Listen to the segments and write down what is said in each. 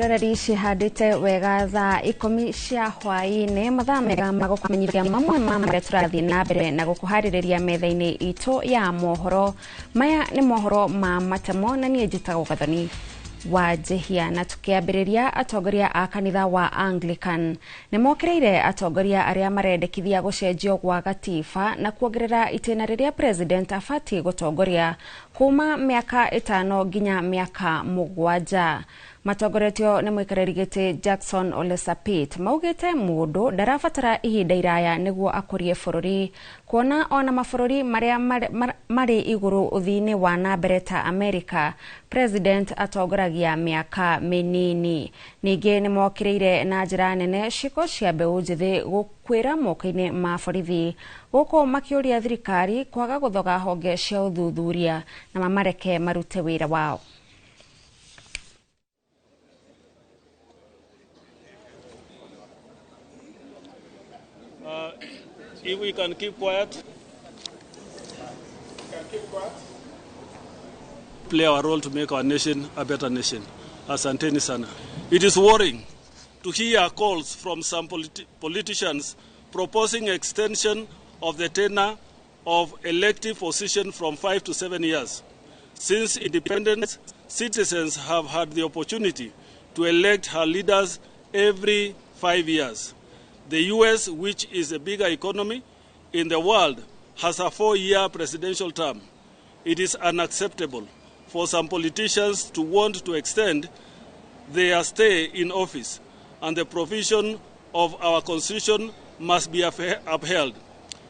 Rereri cihandite wega thaa 10 cia hwaini mathaa mega magukumenyithia mamwe ma maria turathie na mbere na gukuhaririria metha-ini itu ya mohoro. Maya ni mohoro ma matemo na nie njitagwo Gathoni wa Jehia, na tukiambiriria atongoria a kanitha wa Anglican nimokireire atongoria aria marendekithia gucenjio gwa gatiba na kuongerera itena riria president afati gutongoria kuma miaka 5 nginya miaka 7. Matongoretio ni muikariri giti Jackson Ole Sapit maugite mundu ndarabatara ihinda iraya niguo akurie bururi, kuona ona mabururi maria mari iguru uthini wa na mbere ta America president atongoragia miaka minini. Ningi ni mokireire na njira nene ciko cia mbeu njithi gukwira mokaini ma borithi guku makiuria thirikari kwaga guthoga honge cia uthuthuria na mamareke marute wira wao. If we can keep quiet, play our role to make our nation a better nation. Asanteni sana. It is worrying to hear calls from some politicians proposing extension of the tenure of elective position from 5 to 7 years. Since independence, citizens have had the opportunity to elect her leaders every 5 years. The US, which is a bigger economy in the world, has a 4-year presidential term. It is unacceptable for some politicians to want to extend their stay in office, and the provision of our Constitution must be upheld.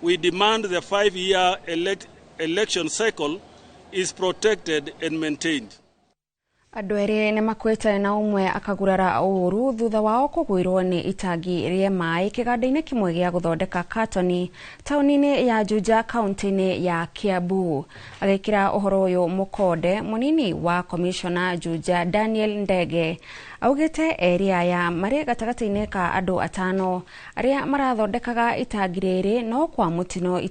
We demand the 5-year election cycle is protected and maintained. Andu eri ni makwite na umwe akagurara uru thutha wao kugwirwo ni itangi rie mai kiganda-ini kimwe gia guthondeka katoni tauni-ini ya Juja kaunti-ini ya Kiambu. Agikira uhoro uyu mukonde munini wa commissioner Juja Daniel Ndege augite eri aya mari gatagati-ini ka andu 5 aria marathondekaga itangi riri no kwa mutino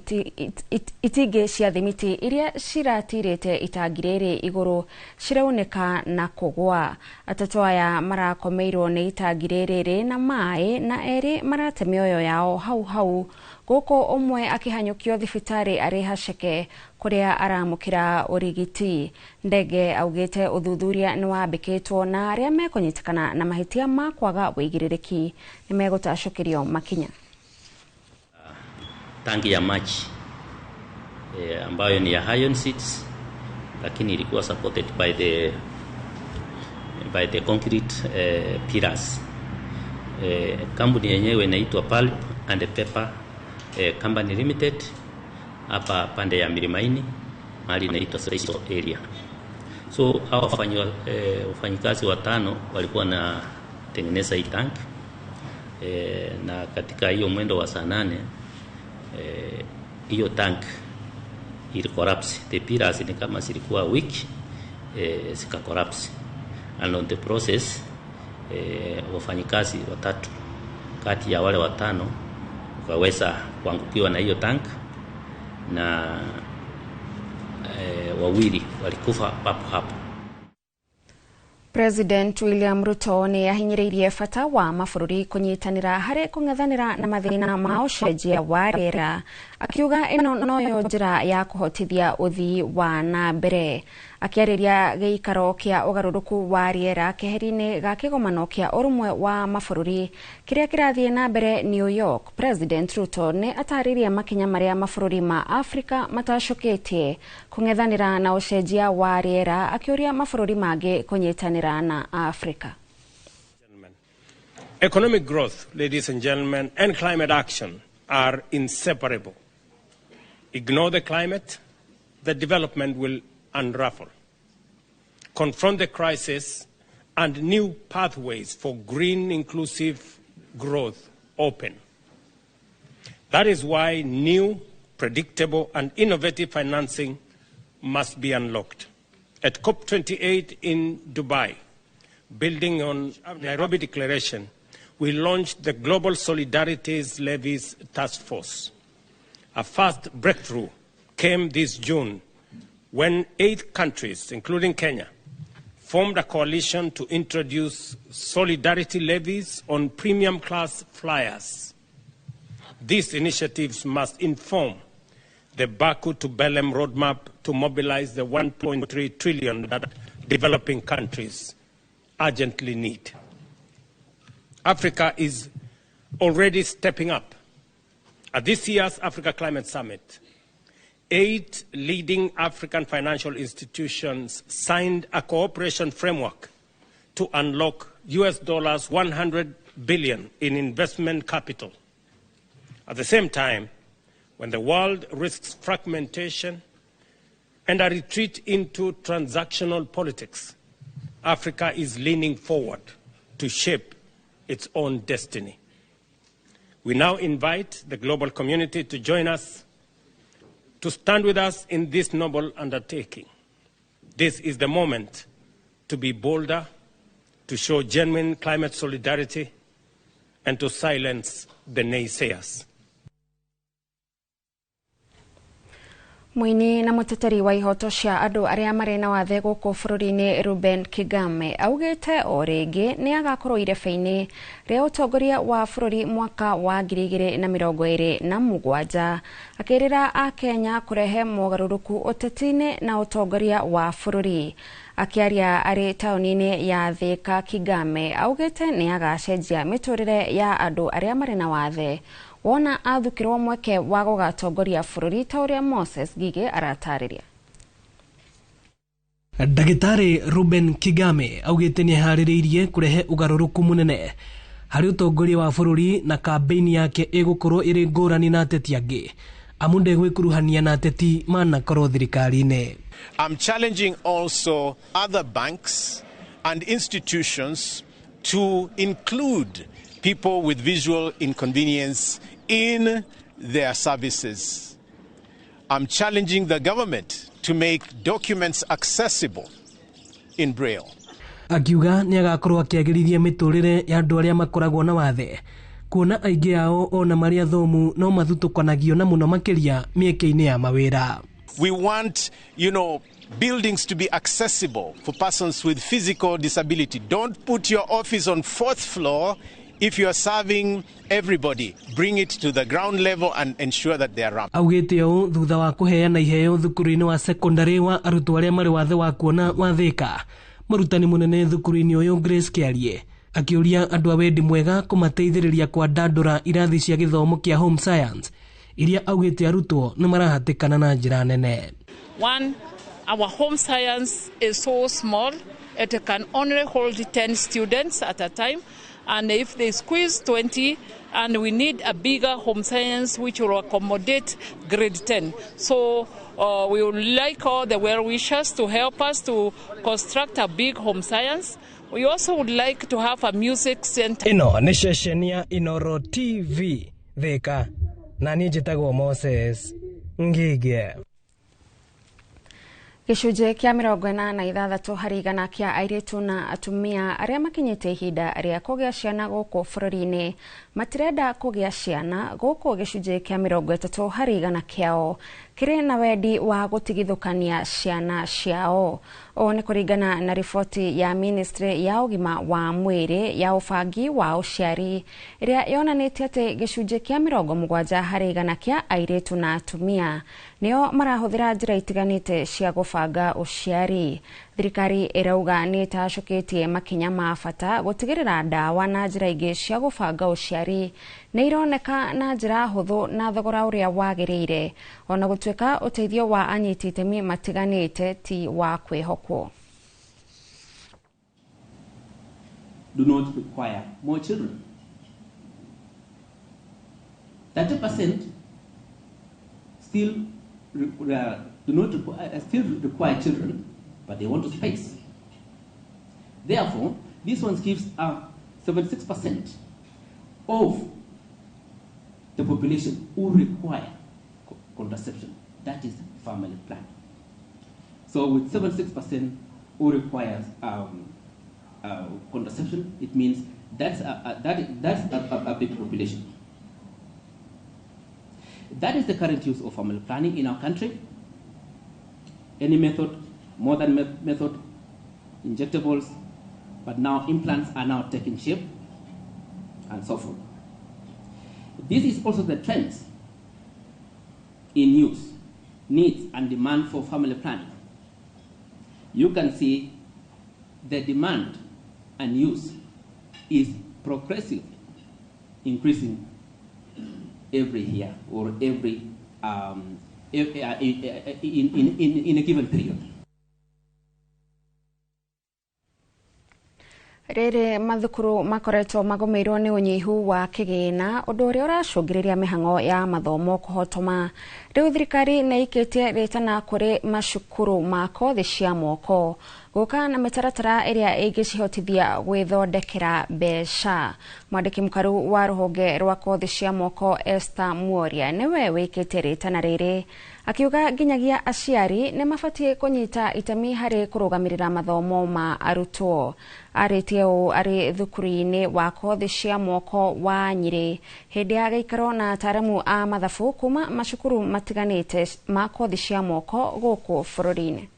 itingi cia thimiti iria ciratirite itangi riri iguru ciraunika na kugwa. Atatu aya marakomeirwo ni itangi riri na mai na eri marate mioyo yao hau guko umwe akihanyukio thibitari ari haceke kuria aramukira urigiti. Ndege augite uthuthuria ni wambikitwo na aria mekunyitikana na mahitia ma kwaga wigiririki ni megutacukirio makinya. Tangi ya maji ambayo ni ya iron seats, lakini ilikuwa supported by the concrete pillars. Kampuni yenyewe inaitwa Pulp and Paper Company Limited hapa pande ya Milimaini, mahali inaitwa Special Area. So hao wafanyikazi 5 walikuwa na tengeneza hii tank, na katika hiyo mwendo wa saa 8 hiyo tank ili collapse. The pillars ni kama zilikuwa weak, zika collapse, and on the process wafanyikazi 3 kati ya wale 5 wakaweza kuangukiwa na hiyo tank, na 2 walikufa papo hapo. President William Ruto ni ahinyiriirie bata wa mabururi kunyitanira hari kung'ethanira na mathina ma ucenjia wa riera, akiuga ino noyo njira ya kuhotithia uthii wa na mbere. Akiariria giikaro kia ugaruruku wa riera keheri-ini ga kigomano kia urumwe wa mabururi kiria kirathie na mbere New York, President Ruto ni atariria makinya maria mabururi ma Afrika matashukitie kung'ethanira na ucenjia wa riera, akiuria mabururi mangi kunyitanira na Afrika. Economic growth, ladies and gentlemen, and climate action are inseparable. Ignore the climate, the development will unravel. Confront the crisis, and new pathways for green inclusive growth open. That is why new, predictable, and innovative financing must be unlocked. At COP28 in Dubai, building on Nairobi Declaration, we launched the Global Solidarities Levies Task Force. A first breakthrough came this June when 8 countries, including Kenya, formed a coalition to introduce solidarity levies on premium class flyers. These initiatives must inform the Baku to Belém roadmap to mobilize the 1.3 trillion that developing countries urgently need. Africa is already stepping up. At this year's Africa Climate Summit, 8 leading African financial institutions signed a cooperation framework to unlock US dollars 100 billion in investment capital. At the same time, when the world risks fragmentation and a retreat into transactional politics, Africa is leaning forward to shape its own destiny. We now invite the global community to join us, to stand with us in this noble undertaking. This is the moment to be bolder, to show genuine climate solidarity, and to silence the naysayers. Muini na muteteri wa ihoto cia andu aria mari na wathe guku bururi-ini Ruben Kigame augite o ringi ni agakorwo irebe-ini ria utongoria wa bururi mwaka wa 2027 akirira a Kenya kurehe mogaruruku uteti-ini na utongoria wa bururi. Akiaria ari tauni-ini ya Thika, Kigame augite ni agacenjia miturire ya andu aria mari na wathe wona athukirwo mweke wa gugatongoria bururi ta uria Moses Gige aratariria. Ndagitari Ruben Kigame augite ni haririirie kurehe ugaruruku munene hari utongoria wa bururi na kampeni yake igukorwo iri ngurani na ateti angi amunde gwikuruhania na ateti manakorwo thirikari-ini. I'm challenging also other banks and institutions to include people with visual inconvenience in their services. I'm challenging the government to make documents accessible in Braille. Akiuga ni agakorwo akiagirithia miturire ya andu aria makoragwo na wathe kuona aingi ao ona mari athomu no mathutukanagio na muno makiria mieke-ini ya mawira. We want, buildings to be accessible for persons with physical disability. Don't put your office on 4th floor if you are serving everybody. Bring it to the ground level and ensure that they are ramped. Augite o thutha wa kuheana iheo thukuru-ini wa secondary wa arutwo aria mari wathe wa kuona wa Thika. Murutani munene thukuru-ini uyu Grace Kiarie akiuria andu a wendi mwega kumateithiriria kwa dandura irathi cia githomo kia home science iria augite arutwo ni marahatikana na njira nene. One, our home science is so small, it can only hold 10 students at a time, and if they squeeze 20, and we need a bigger home science which will accommodate grade 10. So we would like all the well-wishers to help us to construct a big home science. We also would like to have a music center. Ino ni ceceni ya Inoro TV Thika na ni njitagwo Moses Ngige. Gicunjĩ kia 46 harĩ igana kia airĩtu na atumia aria makinyĩte ihinda rĩa kũgĩa ciana gũkũ bũrũri-inĩ matirenda kũgĩa ciana gũkũ gĩcunjĩ kia 30 harĩ igana kiao kĩrĩ na wendi wa gũtigithũkania ciana ciao. O nĩ kũringana na riboti ya Ministry ya ũgima wa mwĩrĩ ya ũbangi wa ũciari ĩrĩa yonanĩtie atĩ gĩcunjĩ kia 70 harĩ igana kia airĩtu na atumia nĩo marahũthĩra njĩra itiganĩte cia gũbanga ũciari. Thirikari ĩrauga nĩ ĩtacũkĩtie makinya ma bata gũtigĩrĩra ndawa na njĩra ingĩ cia gũbanga ũciari nĩ ironeka na njĩra hũthũ na thogora ũrĩa wagĩrĩire ona gũtuĩka ũteithio wa anyiti itemi matiganĩte ti wa kwĩhokwo. Do not require more children. 30% still require children, but they want to space. Therefore, this one gives 76% of the population who require contraception. That is family planning. So with 76% who requires contraception, it means that's a big population. That is the current use of family planning in our country. Any method, modern method, injectables, but now implants are now taking shape, and so forth. This is also the trends in use, needs, and demand for family planning. You can see the demand and use is progressively increasing every year or every in a given period. Rere mathukuru makoretwo magomeirwo ni unyihu wa kigina undu uria uracungiriria mihango ya mathomo kuhotoma. Riu thirikari na ikitie ritana kuri mashukuru ma kothi cia moko guka na mitaratara iria ingicihotithia gwithondekera mbeca. Mwandiki mukaru wa ruhonge rwa kothi cia moko Esther Muoria niwe wikitie ritana riri akiuga nginyagia aciari ne mafatie kunyita itemi hari kurugamirira mathomo ma arutwo. Aritie u ari thukuru-ini wa kothi cia moko wa Nyeri hindi ya giikaro na ataramu a mathabu kuma mashukuru matiganite ma kothi cia moko guku bururi-ini.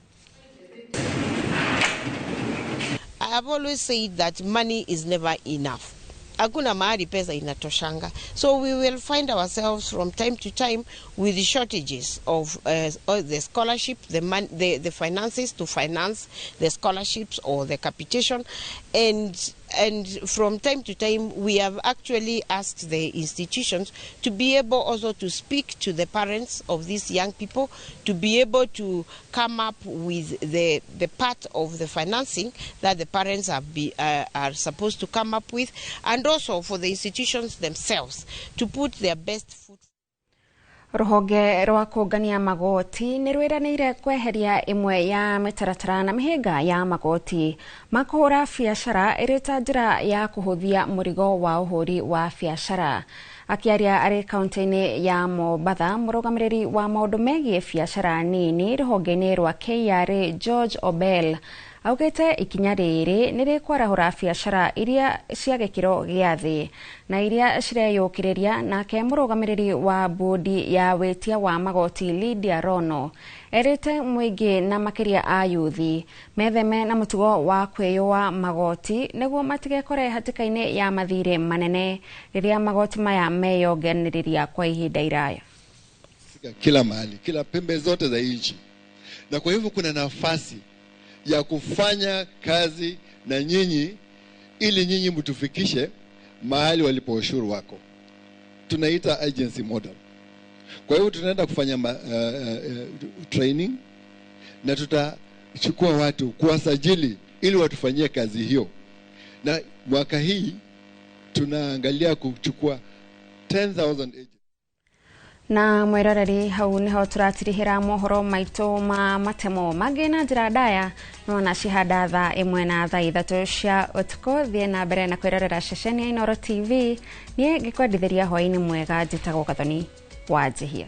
I have always said that money is never enough. Hakuna mahali pesa inatoshanga. So we will find ourselves from time to time with the shortages of the scholarship, the finances to finance the scholarships or the capitation. And from time to time, we have actually asked the institutions to be able also to speak to the parents of these young people, to be able to come up with the part of the financing that the parents are supposed to come up with, and also for the institutions themselves to put their best foot. Ruhonge rwa kungania magoti ni rwiranire kweheria imwe ya mitaratara na mihinga ya magoti makuhura biashara irita njira ya kuhuthia murigo wa uhuri wa biashara. Akiaria ari kaunti-ini ya Mombasa, murugamiriri wa maundu megie biashara nini ruhonge-ini rwa KRA George Obel augite ikinya riri niri kwarahura biashara iria cia gikiro gia thi na iria cireyukiriria nake murugamiriri wa bodi ya wetia wa magoti Lydia Rono erite mwingi na makiria a yuthi metheme na mutugo wa kwiyua magoti niguo matigekore hatikaini ya mathire manene riria magoti maya meyonganiriria kwa ihinda iraya kila mahali, kila pembe zote za nchi, na kwa hivyo kuna nafasi ya kufanya kazi na nyinyi ili nyinyi mtufikishe mahali walipo ushuru wako. Tunaita agency model. Kwa hivyo tunaenda kufanya training na tutachukua watu kuwasajili ili watufanyie kazi hiyo. Na mwaka hii tunaangalia kuchukua 10,000 agents. Na mwiroreri hau niho turatirihira mohoro maitu ma matemo magina njira ndaya no na cihanda tha imwe na tha ithatu cia utuko thie na mbere na kwirorera ceceni ya Inooro TV nie gikwendithiria hwaini mwega njitagwo Gathoni wa Njihia.